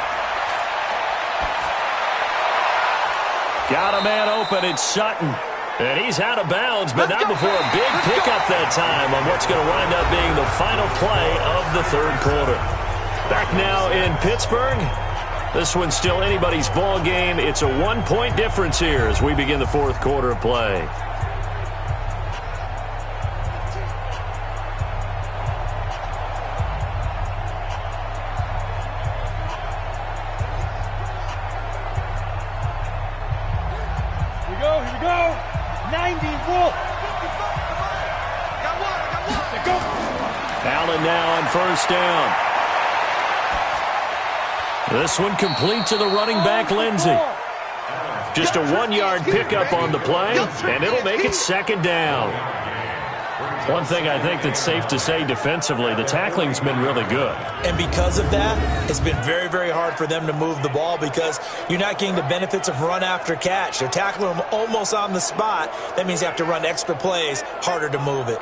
Got a man open. It's Sutton. And he's out of bounds, but not before a big pickup that time on what's going to wind up being the final play of the third quarter. Back now in Pittsburgh. This one's still anybody's ball game. It's a 1-point difference here as we begin the fourth quarter of play. Here we go. 90, Wolf. Allen now on first down. This one complete to the running back, Lindsey. Just a 1-yard pickup on the play, and it'll make it second down. One thing I think that's safe to say defensively, the tackling's been really good. And because of that, it's been very, very hard for them to move the ball because you're not getting the benefits of run after catch. They're tackling them almost on the spot. That means you have to run extra plays, harder to move it.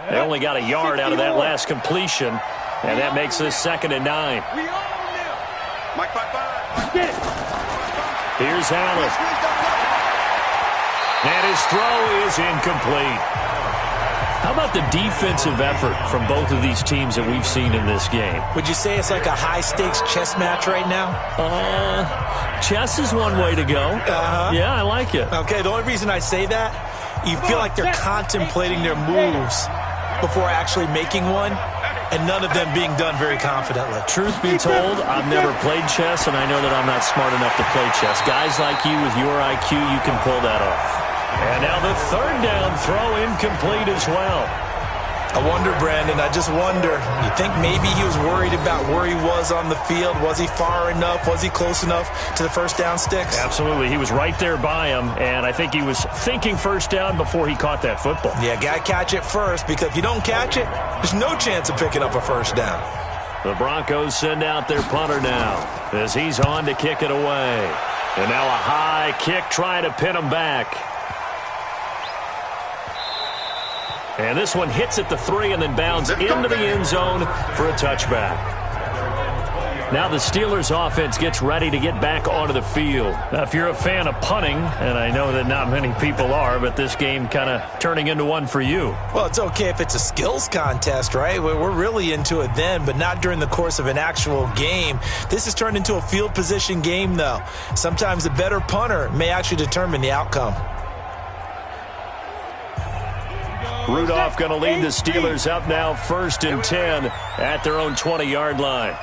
They only got a yard out of that last completion, and that makes this 2nd and 9. Here's Allen. And his throw is incomplete. How about the defensive effort from both of these teams that we've seen in this game? Would you say it's like a high-stakes chess match right now? Chess is one way to go. Yeah, I like it. Okay, the only reason I say that, you feel like they're contemplating their moves before actually making one, and none of them being done very confidently. Truth be told, I've never played chess, and I know that I'm not smart enough to play chess. Guys like you with your IQ, you can pull that off. And now the third down throw incomplete as well. I wonder, Brandon, I just wonder. You think maybe he was worried about where he was on the field? Was he far enough? Was he close enough to the first down sticks? Absolutely. He was right there by him, and I think he was thinking first down before he caught that football. Yeah, got to catch it first, because if you don't catch it, there's no chance of picking up a first down. The Broncos send out their punter now as he's on to kick it away. And now a high kick trying to pin him back. And this one hits at the 3 and then bounds into the end zone for a touchback. Now the Steelers offense gets ready to get back onto the field. Now, if you're a fan of punting, and I know that not many people are, but this game kind of turning into one for you. Well, it's okay if it's a skills contest, right? We're really into it then, but not during the course of an actual game. This has turned into a field position game, though. Sometimes the better punter may actually determine the outcome. Rudolph going to lead the Steelers up now 1st and 10 at their own 20-yard line.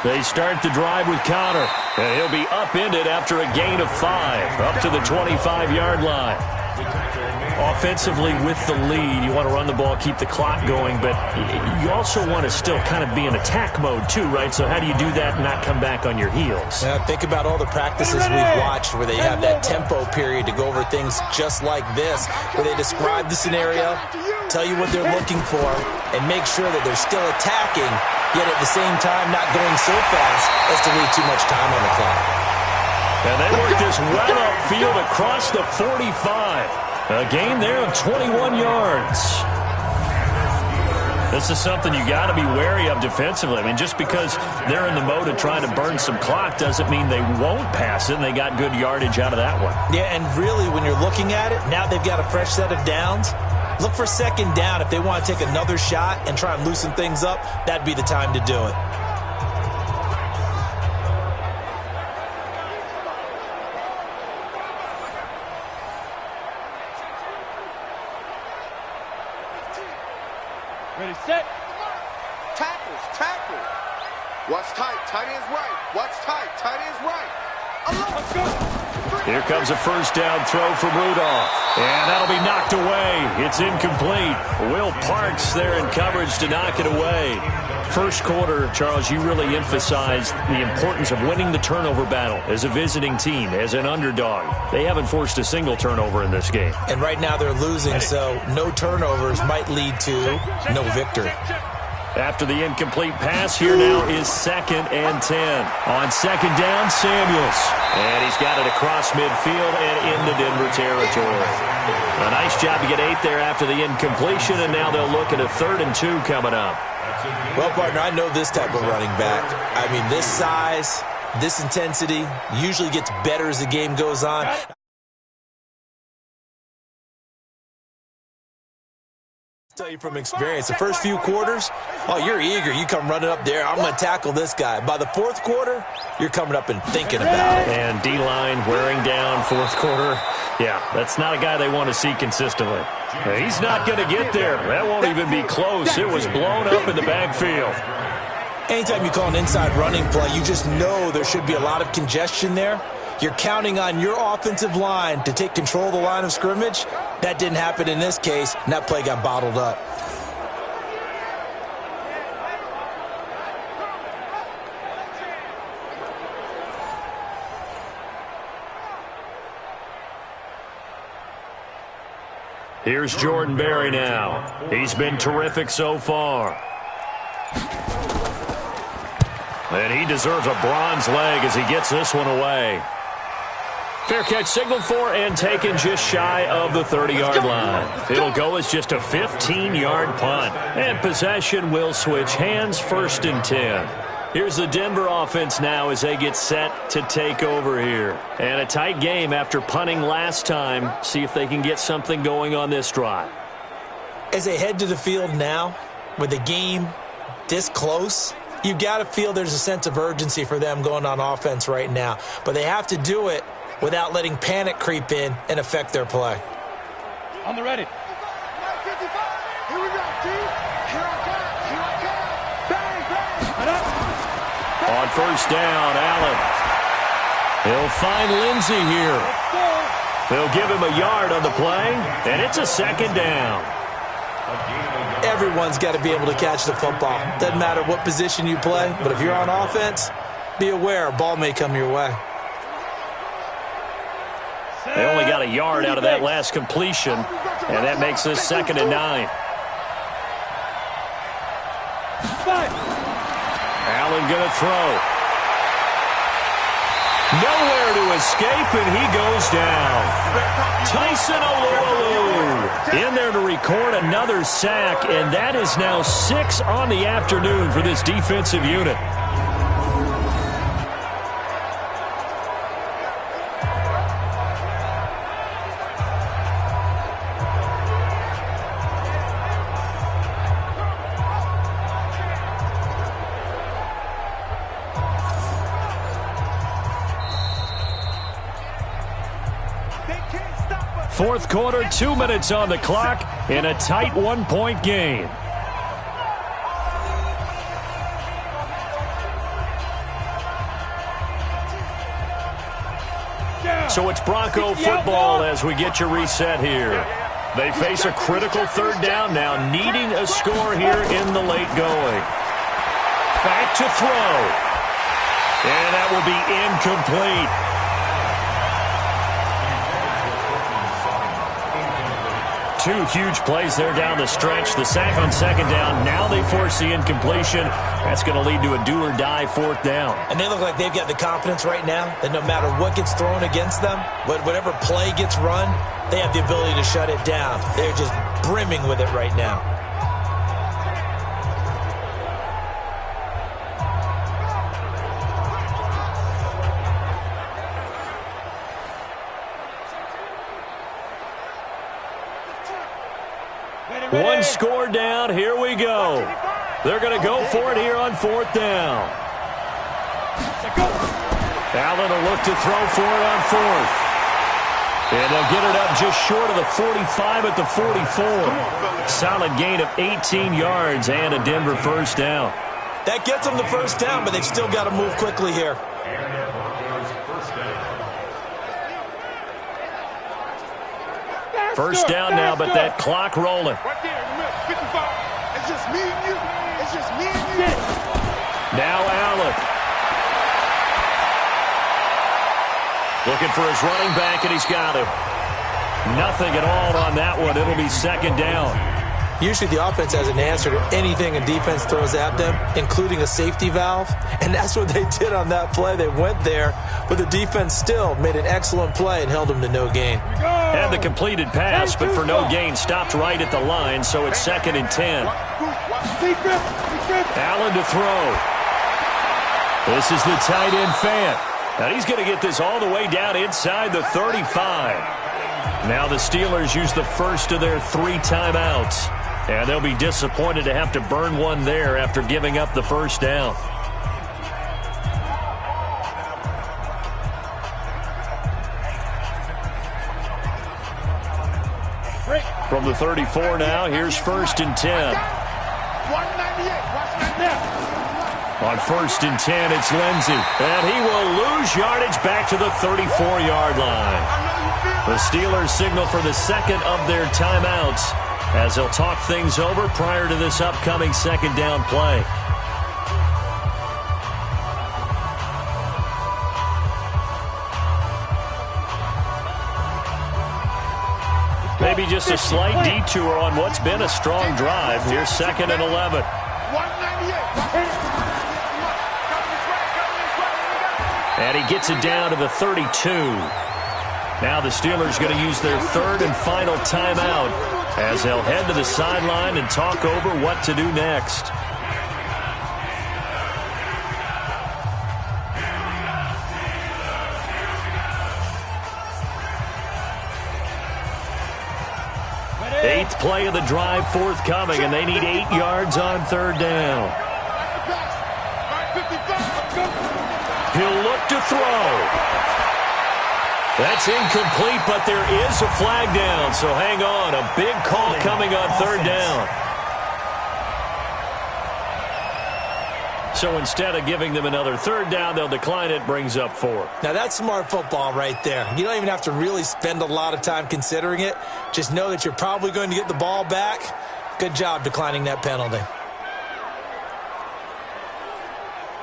They start the drive with Connor, and he'll be upended after a gain of 5 up to the 25-yard line. Offensively with the lead, you want to run the ball, keep the clock going, but you also want to still kind of be in attack mode too, right? So how do you do that and not come back on your heels? Yeah, think about all the practices we've watched where they have that tempo period to go over things just like this, where they describe the scenario, tell you what they're looking for, and make sure that they're still attacking, yet at the same time not going so fast as to leave too much time on the clock. And they work this well upfield across the 45. A gain there of 21 yards. This is something you got to be wary of defensively. I mean, just because they're in the mode of trying to burn some clock doesn't mean they won't pass it, and they got good yardage out of that one. Yeah, and really, when you're looking at it, now they've got a fresh set of downs. Look for second down. If they want to take another shot and try and loosen things up, that'd be the time to do it. Ready, set. Tackles, tackle. Watch tight. Tight end's right. Watch tight. Tight end's right. Let's go. Here comes a first down throw from Rudolph. And that'll be knocked away. It's incomplete. Will Parks there in coverage to knock it away. First quarter, Charles, you really emphasized the importance of winning the turnover battle as a visiting team, as an underdog. They haven't forced a single turnover in this game. And right now they're losing, so no turnovers might lead to no victory. After the incomplete pass, here now is 2nd and 10. On 2nd down, Samuels. And he's got it across midfield and into Denver territory. A nice job to get 8 there after the incompletion, and now they'll look at a 3rd and 2 coming up. Well, partner, I know this type of running back. I mean, this size, this intensity usually gets better as the game goes on. Tell you from experience, the first few quarters, oh, you're eager. You come running up there. I'm going to tackle this guy. By the 4th quarter, you're coming up and thinking about it. And D-line wearing down 4th quarter. Yeah, that's not a guy they want to see consistently. He's not going to get there. That won't even be close. It was blown up in the backfield. Anytime you call an inside running play, you just know there should be a lot of congestion there. You're counting on your offensive line to take control of the line of scrimmage. That didn't happen in this case, and that play got bottled up. Here's Jordan Berry now. He's been terrific so far. And he deserves a bronze leg as he gets this one away. Fair catch signaled for and taken just shy of the 30-yard line. It'll go as just a 15-yard punt. And possession will switch hands, 1st and 10. Here's the Denver offense now as they get set to take over here. And a tight game after punting last time. See if they can get something going on this drive. As they head to the field now, with the game this close, you've got to feel there's a sense of urgency for them going on offense right now. But they have to do it without letting panic creep in and affect their play. On the ready. 55. Here we go, T. Here I come. Bang, bang. On 1st down, Allen. He'll find Lindsey here. They'll give him a yard on the play, and it's a 2nd down. Everyone's got to be able to catch the football. Doesn't matter what position you play, but if you're on offense, be aware a ball may come your way. They only got a yard out of that last completion, and that makes this 2nd and 9. Allen going to throw. Nowhere to escape, and he goes down. Tyson Oluolu in there to record another sack, and that is now 6 on the afternoon for this defensive unit. Fourth quarter, 2 minutes on the clock in a tight 1-point game. So it's Bronco football as we get you reset here. They face a critical 3rd down now, needing a score here in the late going. Back to throw. And that will be incomplete. Two huge plays there down the stretch. The sack on 2nd down. Now they force the incompletion. That's going to lead to a do-or-die 4th down. And they look like they've got the confidence right now that no matter what gets thrown against them, whatever play gets run, they have the ability to shut it down. They're just brimming with it right now. One score down. Here we go. They're going to go for it here on 4th down. Allen will look to throw for it on 4th. And they'll get it up just short of the 45 at the 44. Solid gain of 18 yards and a Denver 1st down. That gets them the first down, but they've still got to move quickly here. First down now, but that clock rolling. Right there in the middle, 55. It's just me and you. It's just me and you. Now Allen. Looking for his running back, and he's got him. Nothing at all on that one. It'll be second down. Usually the offense has an answer to anything a defense throws at them, including a safety valve. And that's what they did on that play. They went there, but the defense still made an excellent play and held them to no gain. Had the completed pass, but for no gain, stopped right at the line, so it's 2nd and 10. Allen to throw. This is the tight end Fant. Now he's going to get this all the way down inside the 35. Now the Steelers use the first of their 3 timeouts. And they'll be disappointed to have to burn one there after giving up the first down. From the 34 now, here's 1st and 10. On 1st and 10, it's Lindsey. And he will lose yardage back to the 34-yard line. The Steelers signal for the second of their timeouts as they'll talk things over prior to this upcoming second down play. Maybe just a slight detour on what's been a strong drive. Here's 2nd and 11. And he gets it down to the 32. Now the Steelers going to use their 3rd and final timeout as they'll head to the sideline and talk over what to do next. Eighth play of the drive forthcoming, and they need 8 yards on 3rd down. He'll look to throw. That's incomplete, but there is a flag down, so hang on. A big call coming on 3rd down. So instead of giving them another 3rd down, they'll decline it, brings up 4. Now that's smart football right there. You don't even have to really spend a lot of time considering it. Just know that you're probably going to get the ball back. Good job declining that penalty.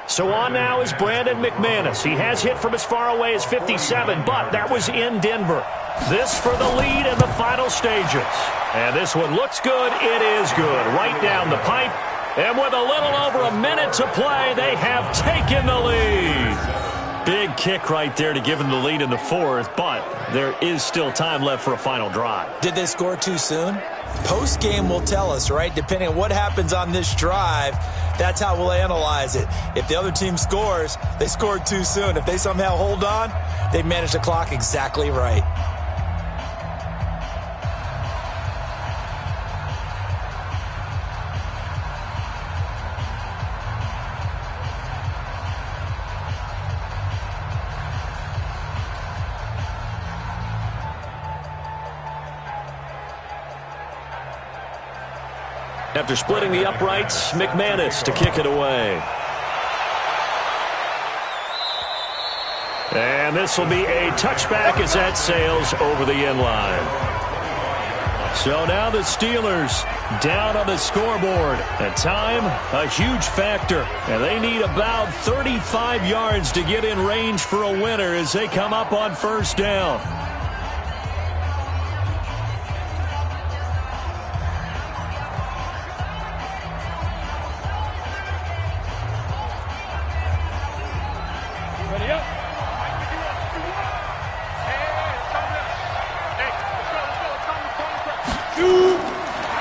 So on now is Brandon McManus. He has hit from as far away as 57, but that was in Denver. This for the lead in the final stages. And this one looks good. It is good. Right down the pipe. And with a little over a minute to play, they have taken the lead. Big kick right there to give them the lead in the 4th, but there is still time left for a final drive. Did they score too soon? Post-game will tell us, right? Depending on what happens on this drive, that's how we'll analyze it. If the other team scores, they scored too soon. If they somehow hold on, they managed the clock exactly right. After splitting the uprights, McManus to kick it away. And this will be a touchback as that sails over the end line. So now the Steelers down on the scoreboard. At time, a huge factor. And they need about 35 yards to get in range for a winner as they come up on 1st down.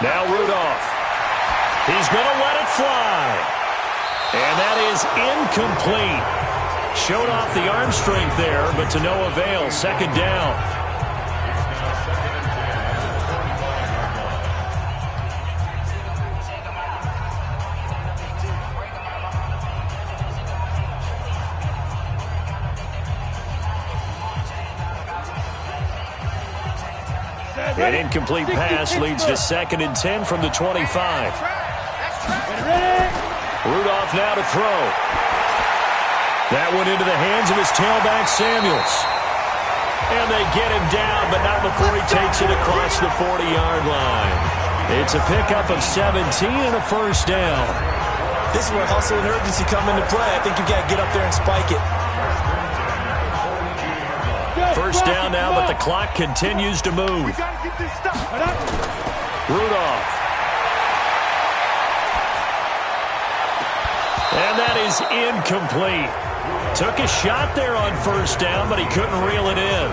Now Rudolph. He's going to let it fly. And that is incomplete. Showed off the arm strength there, but to no avail. 2nd down. An incomplete pass leads to 2nd and 10 from the 25. Rudolph now to throw. That went into the hands of his tailback, Samuels. And they get him down, but not before he takes it across the 40-yard line. It's a pickup of 17 and a first down. This is where hustle and urgency come into play. I think you've got to get up there and spike it. First down now, but the clock continues to move. Rudolph. And that is incomplete. Took a shot there on first down, but he couldn't reel it in.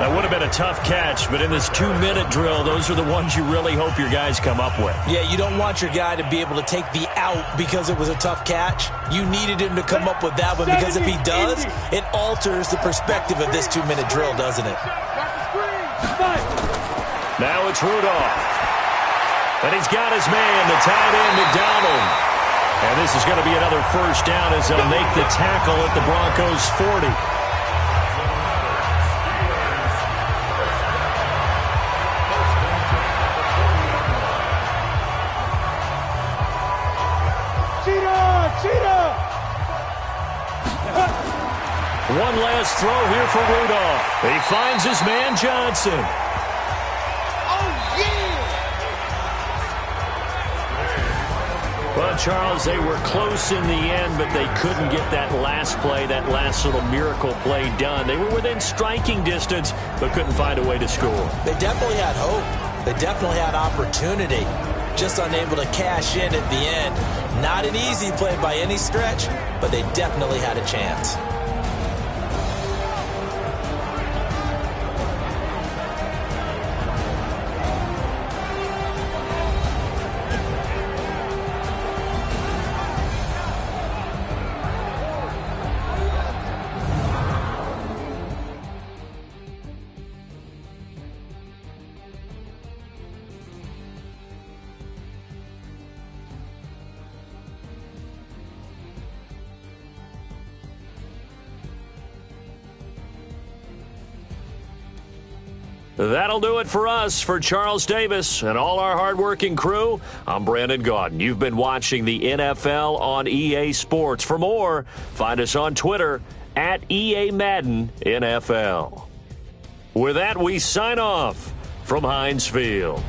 That would have been a tough catch, but in this 2-minute drill, those are the ones you really hope your guys come up with. Yeah, you don't want your guy to be able to take the out because it was a tough catch. You needed him to come up with that one because if he does, it alters the perspective of this 2-minute drill, doesn't it? Now it's Rudolph. And he's got his man, the tight end, McDonald. And this is going to be another first down as they'll make the tackle at the Broncos' 40. One last throw here for Rudolph. He finds his man, Johnson. Well, Charles, they were close in the end, but they couldn't get that last play, that last little miracle play done. They were within striking distance, but couldn't find a way to score. They definitely had hope. They definitely had opportunity. Just unable to cash in at the end. Not an easy play by any stretch, but they definitely had a chance. That'll do it for us. For Charles Davis and all our hardworking crew, I'm Brandon Gaudin. You've been watching the NFL on EA Sports. For more, find us on Twitter at EA Madden NFL. With that, we sign off from Heinz Field.